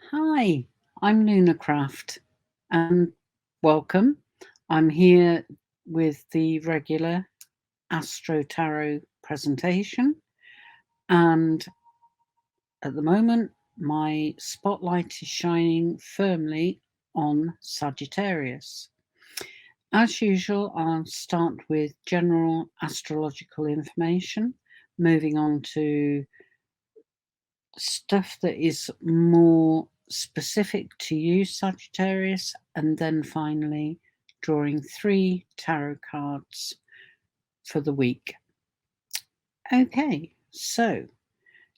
Hi, I'm Lunarcraft and welcome. I'm here with the regular AstroTarot presentation, and at the moment, my spotlight is shining firmly on Sagittarius. As usual, I'll start with general astrological information, moving on to stuff that is more specific to you, Sagittarius, and then finally drawing 3 tarot cards for the week. Okay, so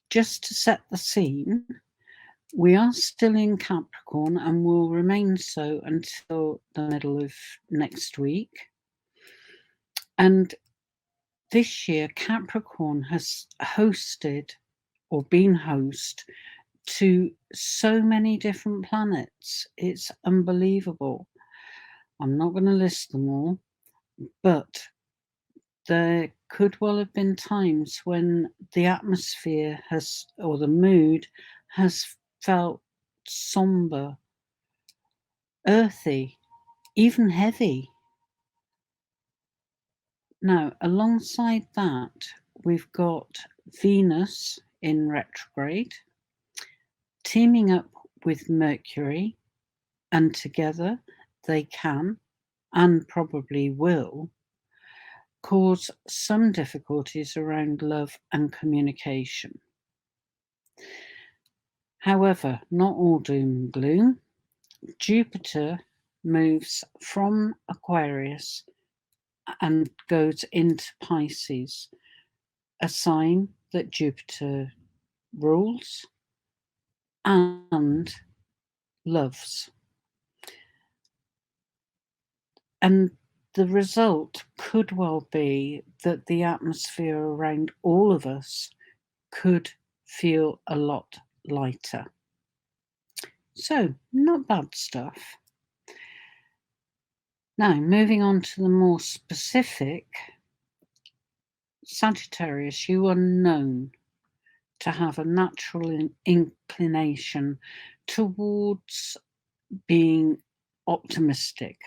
just to set the scene, we are still in Capricorn and will remain so until the middle of next week. And this year, Capricorn has hosted or been host to so many different planets. It's unbelievable. I'm not going to list them all, but there could well have been times when the atmosphere has, or the mood has felt somber, earthy, even heavy. Now, alongside that, we've got Venus in retrograde, teaming up with Mercury, and together they can, and probably will, cause some difficulties around love and communication. However, not all doom and gloom. Jupiter moves from Aquarius and goes into Pisces, a sign that Jupiter rules and loves. And the result could well be that the atmosphere around all of us could feel a lot lighter. So, not bad stuff. Now, moving on to the more specific, Sagittarius, you are known to have a natural inclination towards being optimistic,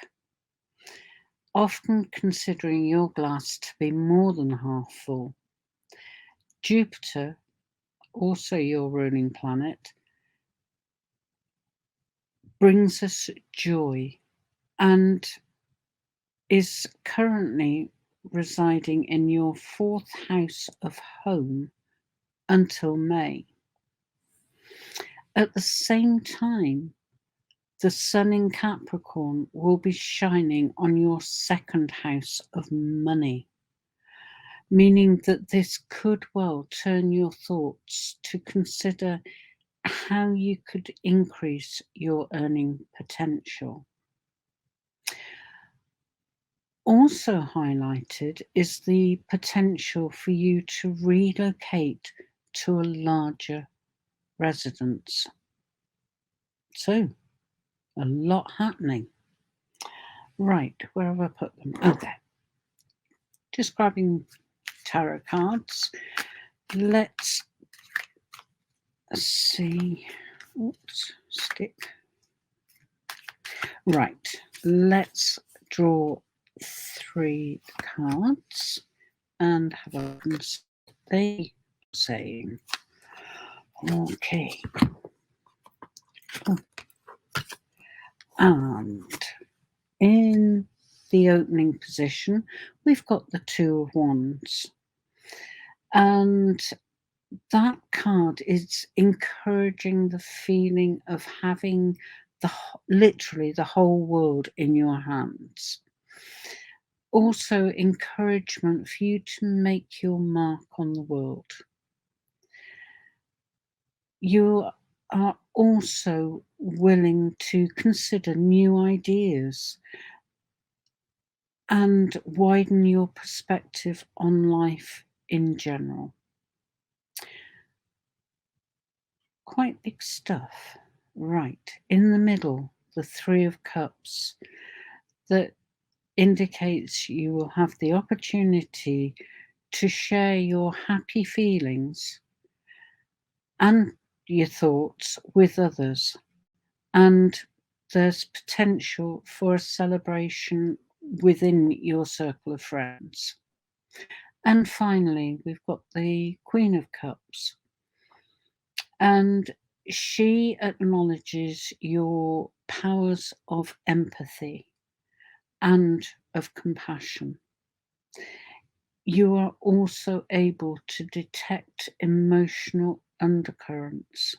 often considering your glass to be more than half full. Jupiter, also your ruling planet, brings us joy and is currently residing in your 4th house of home until May. At the same time, the Sun in Capricorn will be shining on your 2nd house of money, meaning that this could well turn your thoughts to consider how you could increase your earning potential. Also highlighted is the potential for you to relocate to a larger residence. So, a lot happening. Right, where have I put them? Oh, there. Just grabbing tarot cards. Let's see. Oops, stick. Right, let's draw 3 cards and have a look and see what they say. Okay. Oh. And in the opening position, we've got the 2 of Wands. And that card is encouraging the feeling of having literally the whole world in your hands. Also, encouragement for you to make your mark on the world. You are also willing to consider new ideas and widen your perspective on life in general. Quite big stuff. Right, in the middle, the 3 of Cups, that indicates you will have the opportunity to share your happy feelings and your thoughts with others, and there's potential for a celebration within your circle of friends. And finally, we've got the Queen of Cups, and she acknowledges your powers of empathy and of compassion. You are also able to detect emotional undercurrents,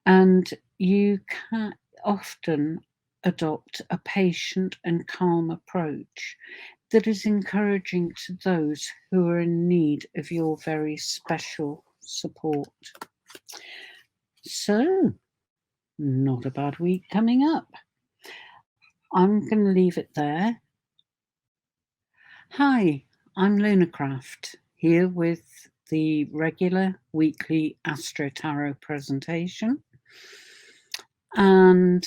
and you can often adopt a patient and calm approach that is encouraging to those who are in need of your very special support. So, not a bad week coming up. I'm going to leave it there. Hi, I'm Lunarcraft, here with the regular weekly AstroTarot presentation. And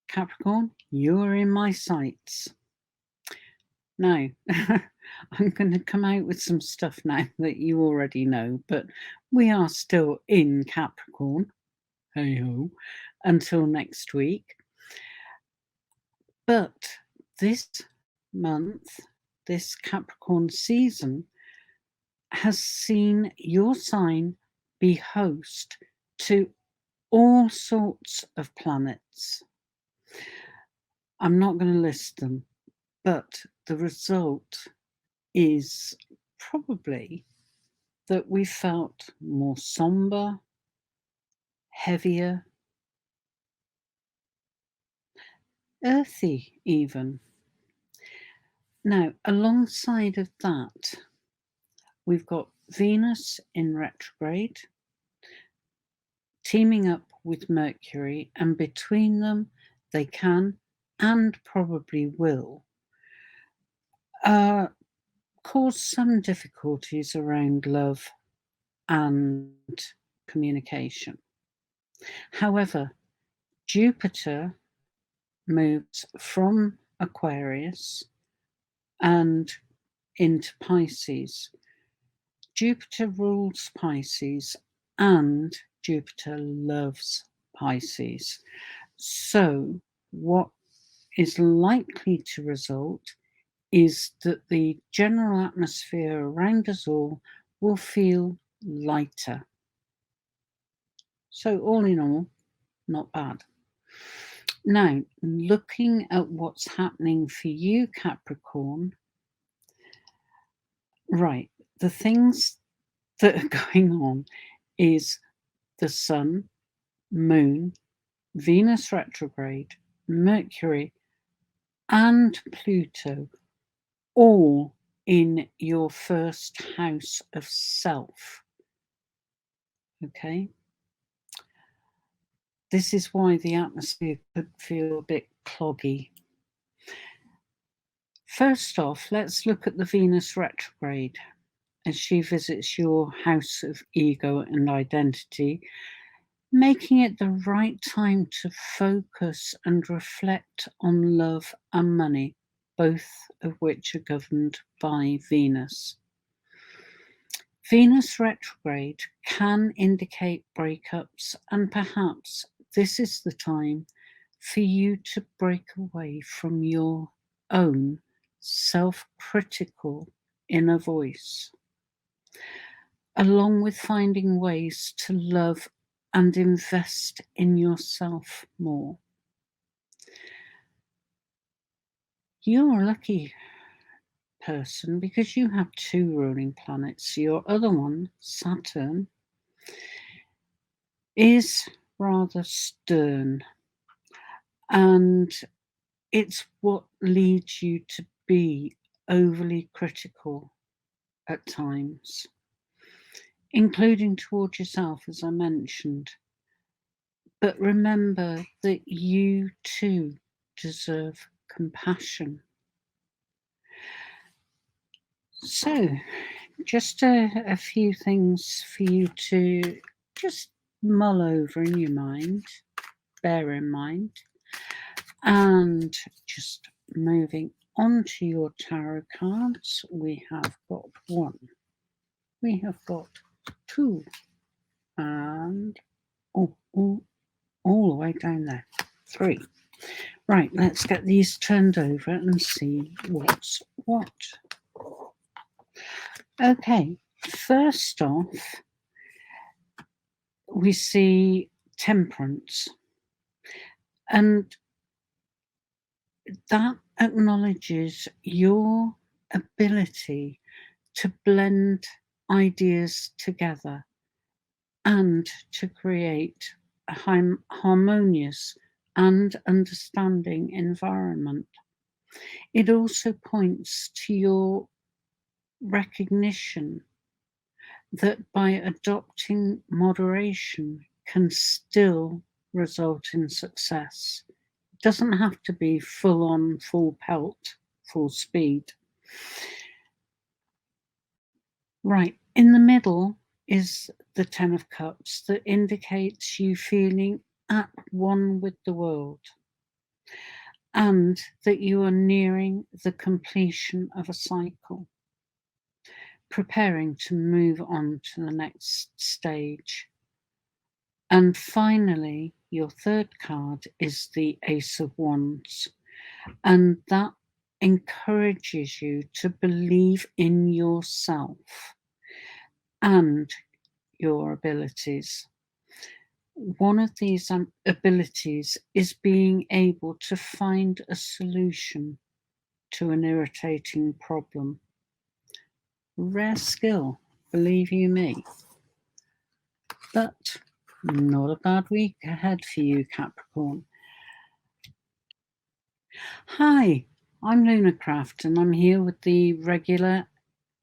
Capricorn, you're in my sights. Now, I'm going to come out with some stuff now that you already know, but we are still in Capricorn, hey ho, until next week. But this month, this Capricorn season, has seen your sign be host to all sorts of planets. I'm not going to list them, but the result is probably that we felt more somber, heavier, earthy even. Now, alongside of that, we've got Venus in retrograde, teaming up with Mercury, and between them, they can and probably will cause some difficulties around love and communication. However, Jupiter moves from Aquarius and into Pisces. Jupiter rules Pisces and Jupiter loves Pisces. So, what is likely to result is that the general atmosphere around us all will feel lighter. So, all in all, not bad. Now, looking at what's happening for you, Capricorn, right, the things that are going on is the Sun, Moon, Venus retrograde, Mercury, and Pluto, all in your first house of self. Okay? This is why the atmosphere could feel a bit cloggy. First off, let's look at the Venus retrograde as she visits your house of ego and identity, making it the right time to focus and reflect on love and money, both of which are governed by Venus. Venus retrograde can indicate breakups, and perhaps this is the time for you to break away from your own self-critical inner voice, along with finding ways to love and invest in yourself more. You're a lucky person because you have two ruling planets. Your other one, Saturn, is rather stern, and it's what leads you to be overly critical at times, including towards yourself, as I mentioned. But remember that you too deserve compassion. So, just a few things for you to just mull over in your mind, bear in mind, and just moving on to your tarot cards. We have got one, we have got two, and oh, all the way down there. 3. Right, let's get these turned over and see what's what. Okay, first off, we see Temperance. And that acknowledges your ability to blend ideas together and to create a harmonious and understanding environment. It also points to your recognition that by adopting moderation can still result in success. It doesn't have to be full on, full pelt, full speed. Right, in the middle is the Ten of Cups that indicates you feeling at one with the world and that you are nearing the completion of a cycle, preparing to move on to the next stage. And finally, your third card is the Ace of Wands, and that encourages you to believe in yourself and your abilities. One of these abilities is being able to find a solution to an irritating problem. Rare skill, believe you me. But not a bad week ahead for you, Capricorn. Hi, I'm Lunarcraft, and I'm here with the regular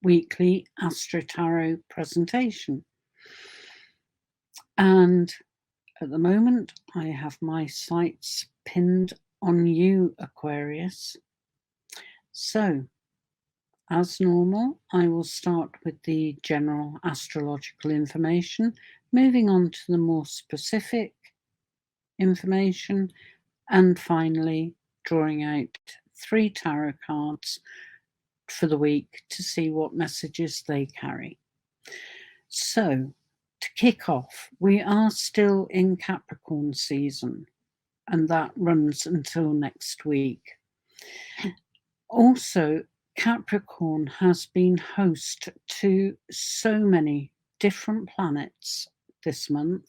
weekly AstroTarot presentation. And at the moment, I have my sights pinned on you, Aquarius. So, as normal, I will start with the general astrological information, moving on to the more specific information, and finally drawing out 3 tarot cards for the week to see what messages they carry. So, to kick off, we are still in Capricorn season, and that runs until next week. Also, Capricorn has been host to so many different planets this month.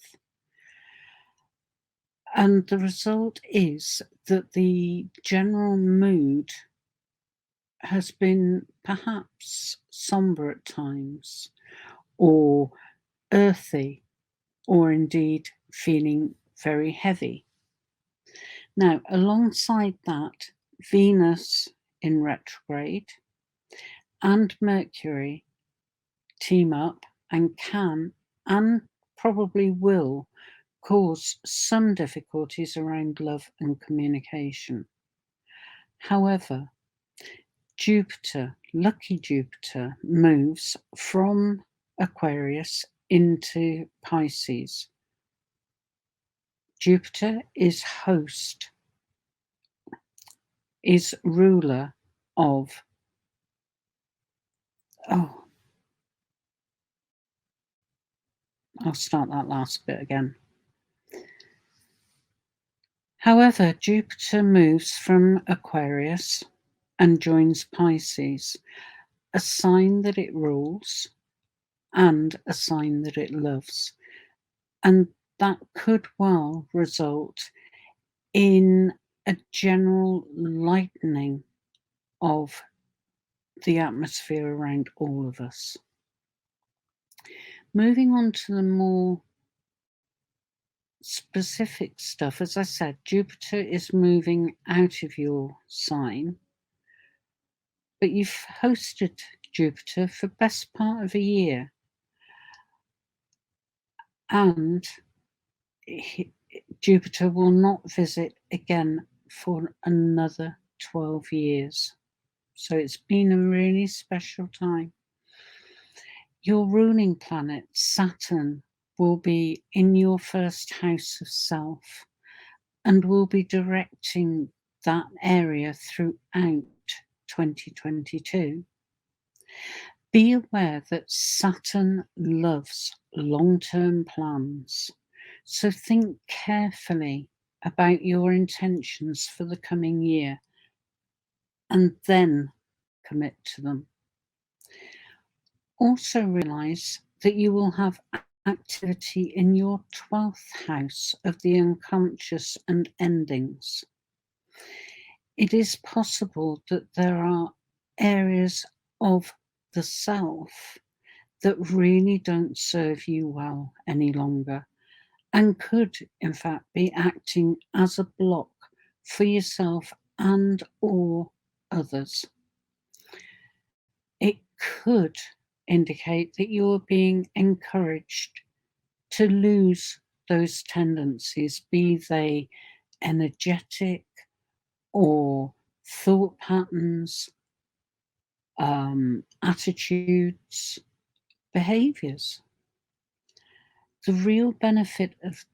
And the result is that the general mood has been perhaps somber at times, or earthy, or indeed feeling very heavy. Now, alongside that, Venus in retrograde and Mercury team up and can and probably will cause some difficulties around love and communication. However, Jupiter, lucky Jupiter, moves from Aquarius into Pisces. Jupiter is ruler of, I'll start that last bit again. However, Jupiter moves from Aquarius and joins Pisces, a sign that it rules and a sign that it loves. And that could well result in a general lightening of the atmosphere around all of us. Moving on to the more specific stuff, as I said, Jupiter is moving out of your sign, but you've hosted Jupiter for best part of a year, and Jupiter will not visit again for another 12 years. So it's been a really special time. Your ruling planet, Saturn, will be in your first house of self and will be directing that area throughout 2022. Be aware that Saturn loves long-term plans. So think carefully about your intentions for the coming year and then commit to them. Also realize that you will have activity in your 12th house of the unconscious and endings. It is possible that there are areas of the self that really don't serve you well any longer and could, in fact, be acting as a block for yourself and or others. It could indicate that you're being encouraged to lose those tendencies, be they energetic or thought patterns, attitudes, behaviors. The real benefit of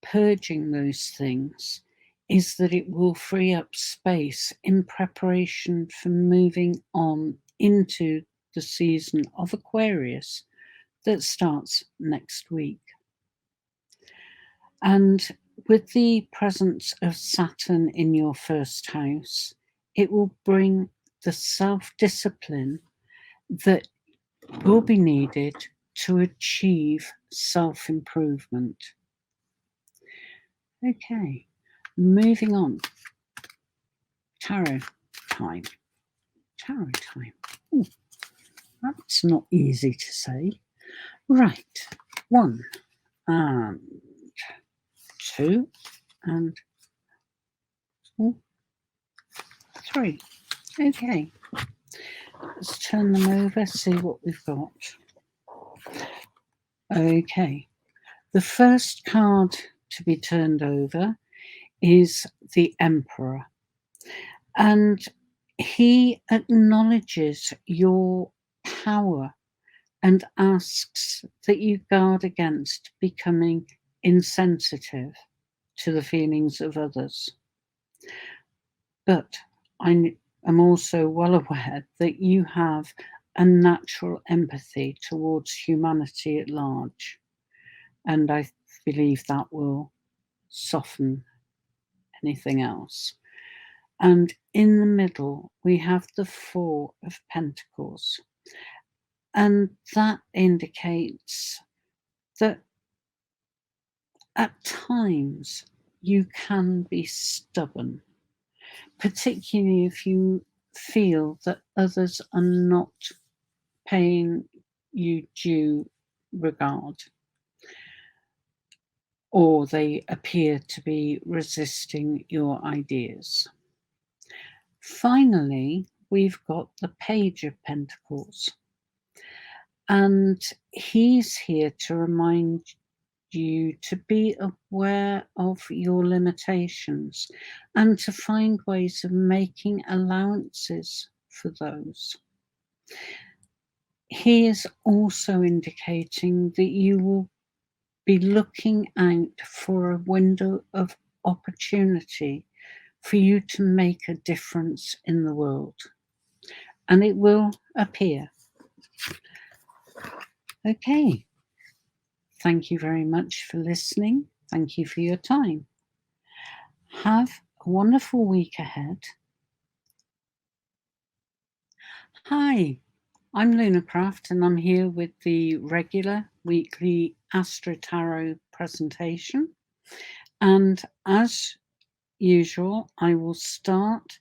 purging those things is that it will free up space in preparation for moving on into the season of Aquarius that starts next week. And with the presence of Saturn in your first house, it will bring the self-discipline that will be needed to achieve self-improvement. Okay, moving on. Tarot time. Tarot time. Ooh, that's not easy to say. Right, 1 and 2 and 3. Okay, let's turn them over, see what we've got. Okay, the first card to be turned over is the Emperor, and he acknowledges your power and asks that you guard against becoming insensitive to the feelings of others. But I am also well aware that you have a natural empathy towards humanity at large, and I believe that will soften anything else. And in the middle, we have the 4 of Pentacles, and that indicates that at times you can be stubborn, particularly if you feel that others are not paying you due regard, or they appear to be resisting your ideas. Finally, we've got the Page of Pentacles, and he's here to remind you to be aware of your limitations and to find ways of making allowances for those. He is also indicating that you will be looking out for a window of opportunity for you to make a difference in the world, and it will appear. Okay. Thank you very much for listening. Thank you for your time. Have a wonderful week ahead. Hi, I'm Lunarcraft, and I'm here with the regular weekly AstroTarot presentation. And as usual, I will start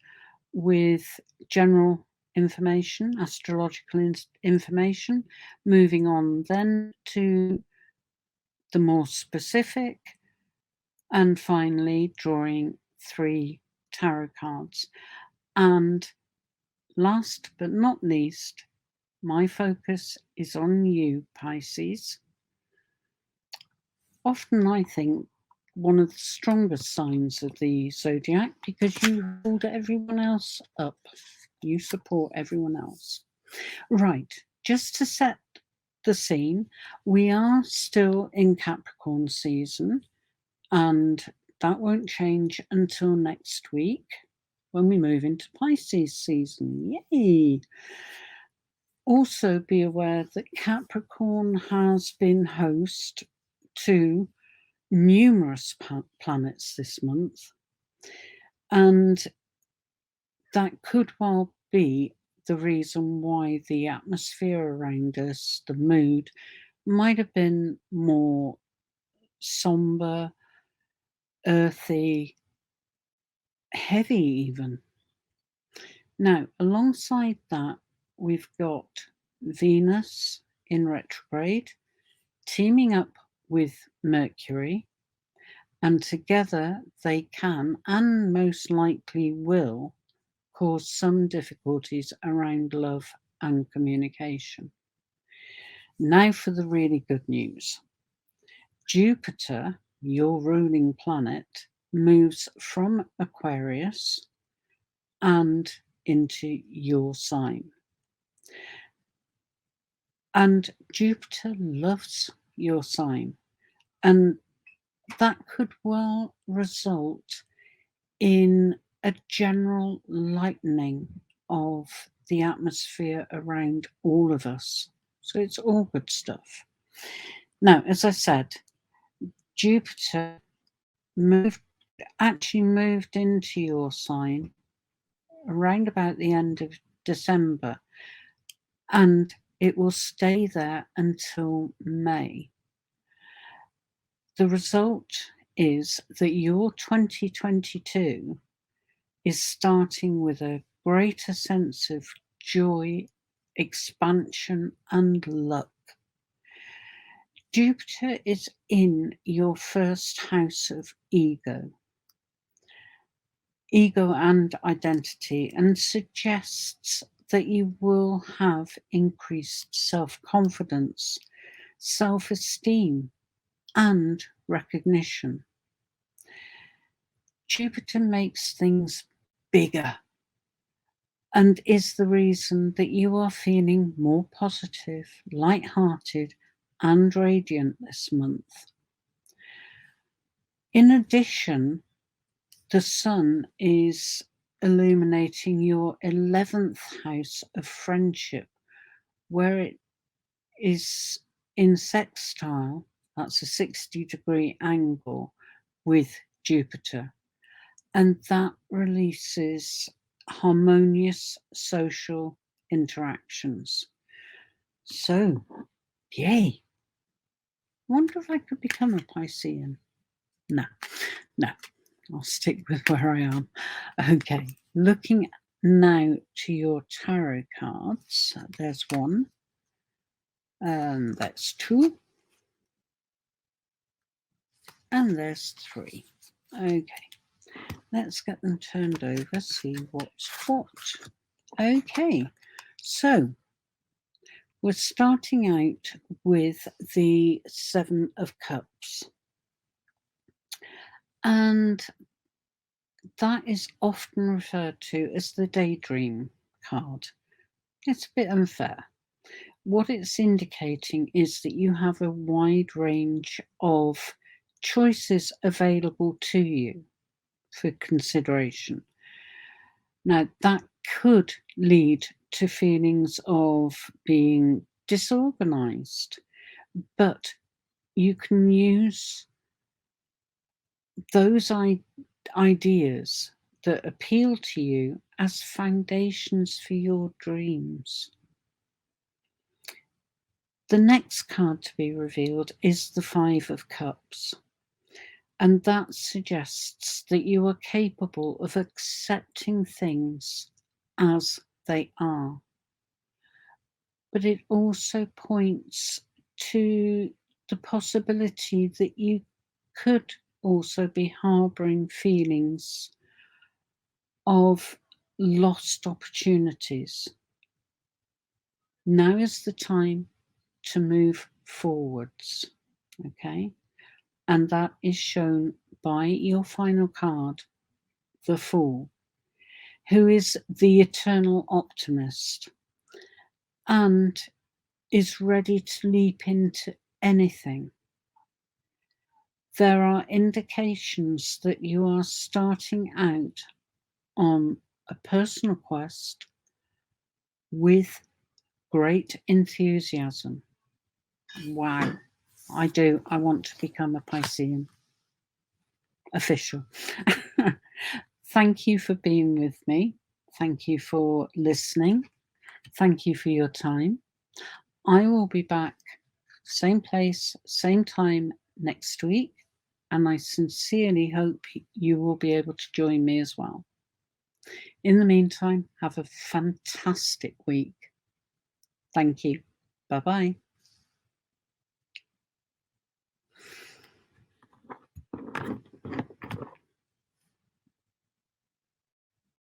with general information, astrological information, moving on then to the more specific, and finally drawing 3 tarot cards. And last but not least, my focus is on you, Pisces. Often I think one of the strongest signs of the zodiac, because you hold everyone else up. You support everyone else. Right, just to set the scene, we are still in Capricorn season, and that won't change until next week when we move into Pisces season. Yay! Also be aware that Capricorn has been host to numerous planets this month, and that could well be the reason why the atmosphere around us, the mood, might have been more somber, earthy, heavy even. Now, alongside that, we've got Venus in retrograde, teaming up with Mercury, and together they can, and most likely will, cause some difficulties around love and communication. Now for the really good news. Jupiter, your ruling planet, moves from Aquarius and into your sign. And Jupiter loves your sign. And that could well result in a general lightening of the atmosphere around all of us. So it's all good stuff. Now, as I said, Jupiter actually moved into your sign around about the end of December, and it will stay there until May. The result is that your 2022 is starting with a greater sense of joy, expansion, and luck. Jupiter is in your first house of ego and identity, and suggests that you will have increased self-confidence, self-esteem, and recognition. Jupiter makes things bigger and is the reason that you are feeling more positive, light-hearted, and radiant this month. In addition, the sun is illuminating your 11th house of friendship, where it is in sextile, that's a 60-degree angle, with Jupiter. And that releases harmonious social interactions. So, yay. Wonder if I could become a Piscean. No, I'll stick with where I am. Okay, looking now to your tarot cards. There's one, and that's two, and there's three. Okay, let's get them turned over, see what's what. Okay, so we're starting out with the Seven of Cups. And that is often referred to as the daydream card. It's a bit unfair. What it's indicating is that you have a wide range of choices available to you for consideration. Now, that could lead to feelings of being disorganized, but you can use those ideas that appeal to you as foundations for your dreams. The next card to be revealed is the Five of Cups, and that suggests that you are capable of accepting things as they are. But it also points to the possibility that you could also be harboring feelings of lost opportunities. Now is the time to move forwards, okay? And that is shown by your final card, the Fool, who is the eternal optimist and is ready to leap into anything. There are indications that you are starting out on a personal quest with great enthusiasm. Wow, I want to become a Piscean. official. Thank you for being with me. Thank you for listening. Thank you for your time. I will be back, same place, same time next week, and I sincerely hope you will be able to join me as well. In the meantime, have a fantastic week. Thank you. Bye-bye.